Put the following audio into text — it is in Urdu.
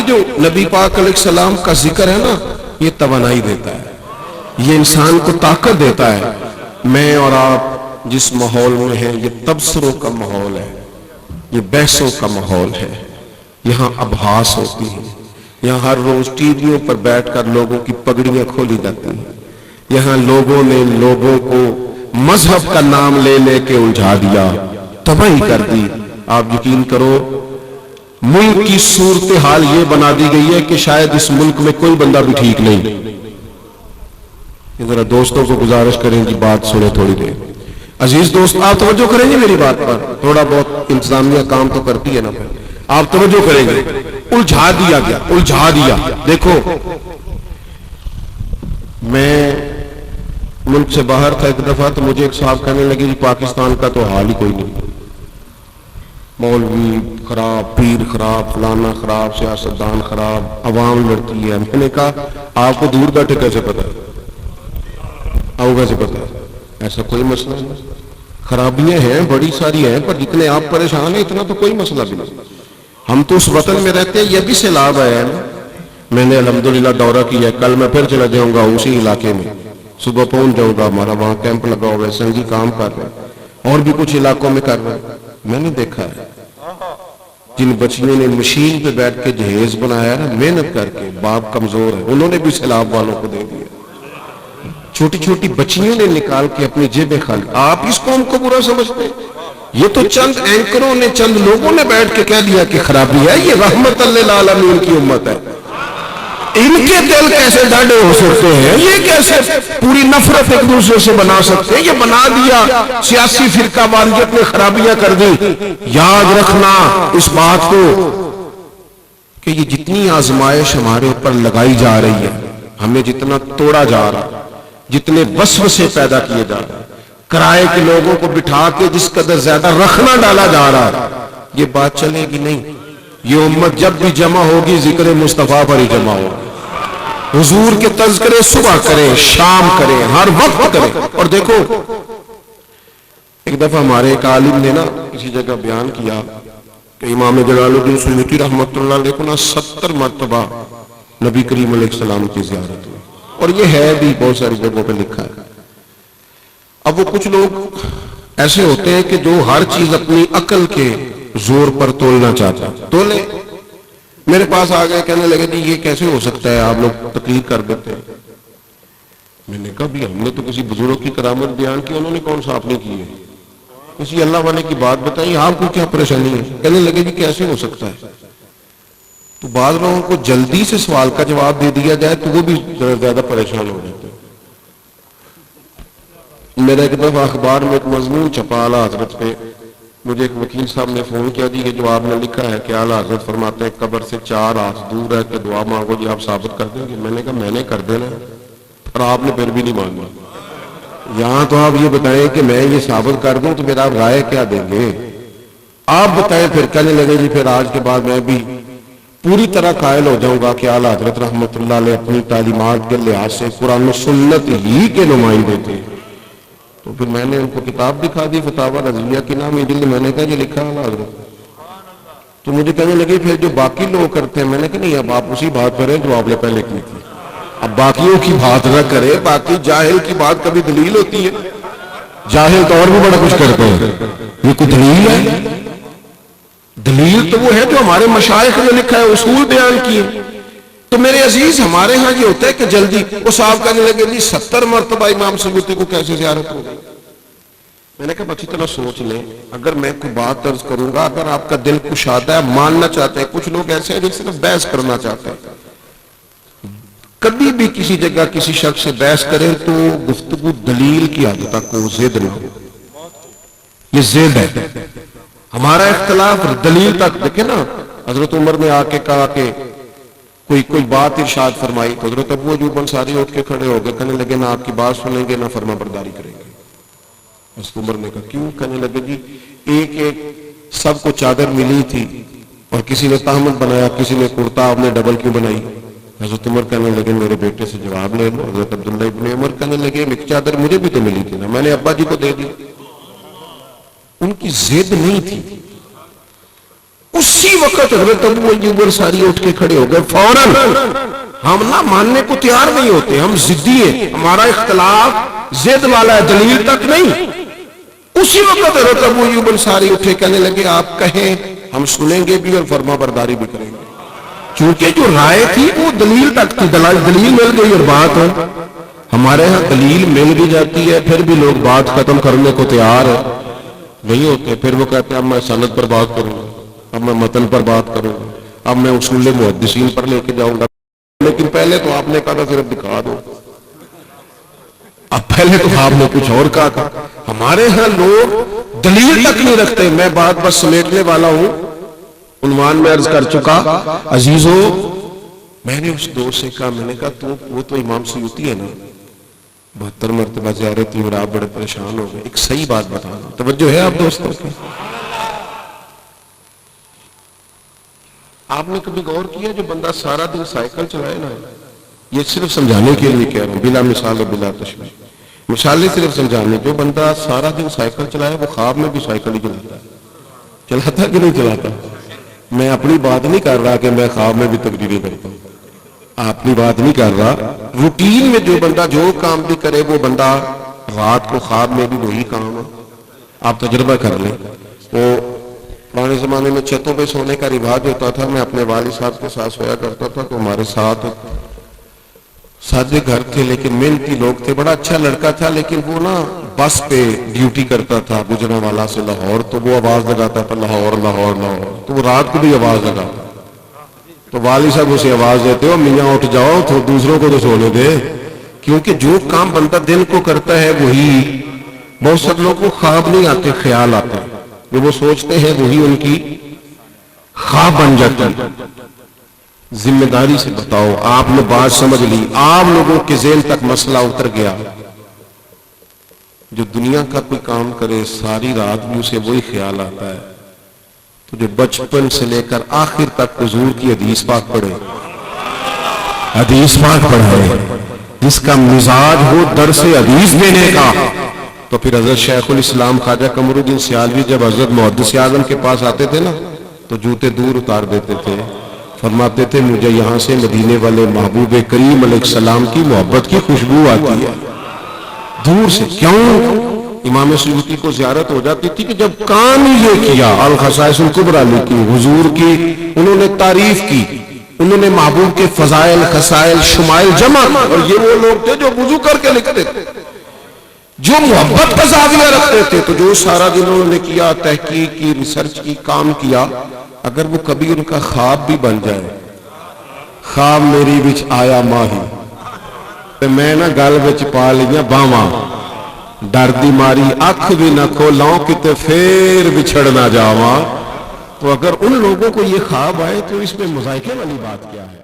جو نبی پاک علیہ السلام کا ذکر ہے نا، یہ توانائی دیتا ہے، یہ انسان کو طاقت دیتا ہے۔ میں اور آپ جس ماحول میں ہیں یہ تبصروں کا ماحول ہے، یہ بحثوں کا ماحول ہے، یہاں ابحاث ہوتی ہیں، یہاں ہر روز ٹی ویوں پر بیٹھ کر لوگوں کی پگڑیاں کھولی جاتی ہیں، یہاں لوگوں نے لوگوں کو مذہب کا نام لے لے کے الجھا دیا، تباہی کر دی۔ آپ یقین کرو ملک کی صورتحال یہ بنا دی گئی ہے کہ شاید اس ملک میں کوئی بندہ بھی ٹھیک نہیں۔ ذرا دوستوں کو گزارش کریں کہ بات سنیں تھوڑی دیر۔ عزیز دوست آپ توجہ کریں گے میری بات پر، تھوڑا بہت انتظامیہ کام تو کرتی ہے نا، پھر آپ توجہ کریں گے۔ الجھا دیا گیا، الجھا دیا۔ دیکھو میں ملک سے باہر تھا ایک دفعہ، تو مجھے ایک صاحب کہنے لگے کہ پاکستان کا تو حال ہی کوئی نہیں، مولوی خراب، پیر خراب، فلانا خراب، سیاستدان خراب، عوام لڑتی ہے۔ میں نے کہا آپ کو دور بیٹھے کیسے پتا، آؤ کیسے پتا؟ ایسا کوئی مسئلہ نہیں، خرابیاں ہیں بڑی ساری ہیں، پر جتنے آپ پریشان ہیں اتنا تو کوئی مسئلہ بھی نہیں۔ ہم تو اس وطن میں رہتے ہیں، یہ بھی سیلاب ہے نا۔ میں نے الحمدللہ دورہ کیا ہے، کل میں پھر چلا جاؤں گا اسی علاقے میں، صبح پہنچ جاؤں گا، ہمارا وہاں کیمپ لگا ہوا ہے، سنگی کام کر رہے ہیں، اور بھی کچھ علاقوں میں کر رہے ہیں۔ میں نے دیکھا ہے جن بچیوں نے مشین پہ بیٹھ کے جہیز بنایا نا، محنت کر کے، باپ کمزور ہے، انہوں نے بھی سیلاب والوں کو دے دیا۔ چھوٹی چھوٹی بچیوں نے نکال کے اپنی جیبیں خالی۔ آپ اس قوم کو برا سمجھتے ہیں؟ یہ تو چند اینکروں نے، چند لوگوں نے بیٹھ کے کہہ دیا کہ خرابی ہے، یہ رحمت للعالمین کی امت ہے۔ ان کے دل کیسے ڈاڈے ہو سکتے ہیں؟ یہ کیسے پوری نفرت ایک دوسرے سے بنا سکتے ہیں؟ یہ بنا دیا، سیاسی فرقہ واریت نے خرابیاں کر دی۔ یاد رکھنا اس بات کو کہ یہ جتنی آزمائش ہمارے اوپر لگائی جا رہی ہے، ہمیں جتنا توڑا جا رہا، جتنے وسوسے پیدا کیے جا رہے، کرائے کے لوگوں کو بٹھا کے جس قدر زیادہ رکھنا ڈالا جا رہا، یہ بات چلے گی نہیں۔ یہ امت جب بھی جمع ہوگی ذکر مصطفیٰ پر ہی جمع ہوگی، حضور کے تذکرے صبح کریں، شام کریں، ہر وقت کریں۔ اور دیکھو ایک دفعہ ہمارے ایک عالم نے نا کسی جگہ بیان کیا کہ امام جلال الدین سیوطی رحمۃ اللہ علیہ کو نا 70 مرتبہ نبی کریم علیہ السلام کی زیارت ہوئی، اور یہ ہے بھی بہت ساری جگہوں پہ لکھا ہے۔ اب وہ کچھ لوگ ایسے ہوتے ہیں کہ جو ہر چیز اپنی عقل کے زور پر تولنا چاہتا ہے، تولے۔ میرے پاس آ گئے، کہنے لگے جی یہ کیسے ہو سکتا ہے، آپ لوگ تقریر کر دیتے ہیں۔ میں نے کہا بھی ہم نے تو کسی بزرگ کی کرامت بیان کی، انہوں نے کون سا آپ نے کی ہے؟ کسی اللہ والے کی بات بتائیے، آپ کو کیا پریشانی ہے؟ کہنے لگے جی کیسے ہو سکتا ہے؟ تو بعض لوگوں کو جلدی سے سوال کا جواب دے دیا جائے تو وہ بھی زیادہ پریشان ہو جاتے ہیں۔ میرا ایک دفعہ اخبار میں ایک مضمون چھپا اعلیٰ حضرت پہ، مجھے ایک وکیل صاحب نے فون کیا جی یہ جو آپ نے لکھا ہے کہ اعلیٰ حضرت فرماتے ہیں قبر سے 4 ہاتھ دور ہے کہ دعا مانگو، جی آپ ثابت کر دیں گے؟ میں نے کہا میں نے کر دینا ہے، اور آپ نے پھر بھی نہیں ماننا۔ یہاں تو آپ یہ بتائیں کہ میں یہ ثابت کر دوں تو پھر آپ رائے کیا دیں گے؟ آپ بتائیں۔ پھر کہنے لگے جی پھر آج کے بعد میں بھی پوری طرح قائل ہو جاؤں گا کہ اعلیٰ حضرت رحمۃ اللہ علیہ اپنی تعلیمات کے لحاظ سے قرآن و سنت ہی کے نمائندے تھے۔ تو پھر میں نے ان کو کتاب دکھا دی، فتاوی رضویہ کے نام ہے، میں نے کہا یہ لکھا ہے حضرت۔ تو مجھے کہنے لگے پھر جو باقی لوگ کرتے ہیں، میں نے کہا نہیں، اب آپ اسی بات کریں جو آپ نے پہلے کی تھی، اب باقیوں کی بات نہ کرے۔ باقی جاہل کی بات کبھی دلیل ہوتی ہے؟ جاہل تو اور بھی بڑا کچھ کرتے ہیں، یہ کوئی دلیل ہے؟ دلیل تو وہ ہے جو ہمارے مشائخ نے لکھا ہے، اصول بیان کیے۔ تو میرے عزیز ہمارے ہاں یہ ہوتا ہے کہ جلدی وہ صاحب کہنے لگے جی 70 مرتبہ امام سیوطی کو کیسے زیارت ہو گئی؟ میں نے کہا اچھی طرح سوچ لیں، اگر میں کوئی بات عرض کروں گا، اگر آپ کا دل کشادہ ہے، ماننا چاہتے ہیں، کچھ لوگ ایسے ہیں جو صرف بحث کرنا چاہتے ہیں، کبھی بھی کسی جگہ کسی شخص سے بحث کریں تو گفتگو دلیل کی حد تک ہو، ضد نہ ہو۔ یہ ضد ہے، ہمارا اختلاف دلیل تک۔ دیکھیں نا حضرت عمر نے آ کے کہا کہ کوئی بات ارشاد فرمائی تو حضرت ابو ایوب انصاری اٹھ کے کھڑے ہو گئے، کہنے لگے نہ آپ کی بات سنیں گے نہ فرما برداری کریں گے۔ حضرت عمر نے کہا کیوں؟ کہنے لگے جی ایک سب کو چادر ملی تھی اور کسی نے تہمت بنایا، کسی نے کرتا، آپ نے ڈبل کیوں بنائی؟ حضرت عمر کہنے لگے میرے بیٹے سے جواب لے لو۔ حضرت عبداللہ ابن عمر کہنے لگے ایک چادر مجھے بھی تو ملی تھی نا، میں نے ابا جی کو دے دی۔ ان کی ضد نہیں تھی، اسی وقت حضرت ابو ایوب انصاری اٹھ کے کھڑے ہو گئے فوراً. ہم نہ ماننے کو تیار نہیں ہوتے, ہم ضدی ہیں, ہمارا اختلاف ضد والا ہے, دلیل تک نہیں. اسی وقت حضرت ابو ایوب انصاری اٹھے, کہنے لگے آپ کہیں ہم سنیں گے بھی اور فرما برداری بھی کریں گے. چونکہ جو رائے تھی وہ دلیل تک تھی, دلیل مل گئی اور بات ہے. ہمارے ہاں دلیل مل بھی جاتی ہے پھر بھی لوگ بات ختم کرنے کو تیار نہیں ہوتے. پھر وہ کہتے ہیں اب میں سند پر بات کروں گا, اب میں متن پر بات کروں گا, اب میں اصول محدثین پر لے کے جاؤں گا. لیکن پہلے تو آپ نے کہا تھا صرف دکھا دو, اب پہلے تو آپ نے کچھ اور کہا تھا. ہمارے ہاں لوگ دلیل تک نہیں رکھتے. میں بات بس سمیٹنے والا ہوں. عنوان میں عرض کر چکا. عزیزو, میں نے اس دوست سے کہا, میں نے کہا وہ تو امام سیوطی ہے نا, 72 مرتبہ زیارت تھی اور آپ بڑے پریشان ہو گئے. ایک صحیح بات بتا دوں, توجہ ہے آپ دوستوں کی؟ آپ نے کبھی غور کیا جو بندہ سارا دن سائیکل چلائے نا, یہ صرف سمجھانے کے لیے کہہ رہا ہوں, بلا مثال و بلا تشبیہ, مثالیں صرف سمجھانے. جو بندہ سارا دن سائیکل چلائے وہ خواب میں بھی سائیکل ہی چلاتا ہے. چلاتا کہ نہیں چلاتا؟ میں اپنی بات نہیں کر رہا کہ میں خواب میں بھی تقریریں کرتا ہوں, اپنی بات نہیں کر رہا. روٹین میں جو بندہ جو کام بھی کرے وہ بندہ رات کو خواب میں بھی وہی کام ہے. آپ تجربہ کر لیں. وہ پرانے زمانے میں چھتوں پہ سونے کا رواج ہوتا تھا. میں اپنے والد صاحب کے ساتھ سویا کرتا تھا تو ہمارے ساتھ سادے گھر تھے لیکن محنتی لوگ تھے. بڑا اچھا لڑکا تھا لیکن وہ نا بس پہ ڈیوٹی کرتا تھا گجرانوالہ سے لاہور, تو وہ آواز لگاتا تھا لاہور لاہور لاہور, تو وہ رات کو بھی آواز لگاتا. تو والد صاحب اسے آواز دیتے ہو, میاں اٹھ جاؤ, تو دوسروں کو تو سونے دے. کیونکہ جو کام بندہ دل کو کرتا ہے وہی, بہت سے لوگوں کو خواب نہیں آتے, خیال آتے ہیں. جو وہ سوچتے ہیں وہی ان کی خواب بن جاتی ہے. ذمہ داری سے بتاؤ, آپ نے بات سمجھ لی, آپ لوگوں کے ذہن تک مسئلہ اتر گیا. جو دنیا کا کوئی کام کرے ساری رات بھی اسے وہی خیال آتا ہے. تو جو بچپن سے لے کر آخر تک حضور کی حدیث پاک پڑھے, حدیث پاک پڑھے, جس کا مزاج ہو درس حدیث دینے کا, تو پھر حضرت شیخ الاسلام خواجہ قمر الدین سیالوی جب حضرت محدث اعظم کے پاس آتے تھے نا تو جوتے دور اتار دیتے تھے. فرماتے تھے مجھے یہاں سے مدینے والے محبوب کریم علیہ السلام کی محبت کی خوشبو آتی ہے دور سے. کیوں؟ امام سیوطی کو زیارت ہو جاتی تھی کہ جب کام یہ کیا, الخصائص الکبریٰ لکھی, حضور کی انہوں نے تعریف کی, انہوں نے محبوب کے فضائل خصائل شمائل جمع, اور یہ وہ لوگ تھے جو وضو کر کے لکھتے تھے, جو محبت کا زاویہ رکھتے تھے. تو جو سارا دن انہوں نے کیا, تحقیق کی, ریسرچ کی, کام کیا, اگر وہ کبھی ان کا خواب بھی بن جائے, خواب میری وچ آیا ماہی تے میں نہ گل وچ پا لیاں باواں, ڈر دی ماری اکھ بھی نہ کھولاں کتے پھر بچھڑ نہ جاواں. تو اگر ان لوگوں کو یہ خواب آئے تو اس میں مذائقے والی بات کیا ہے؟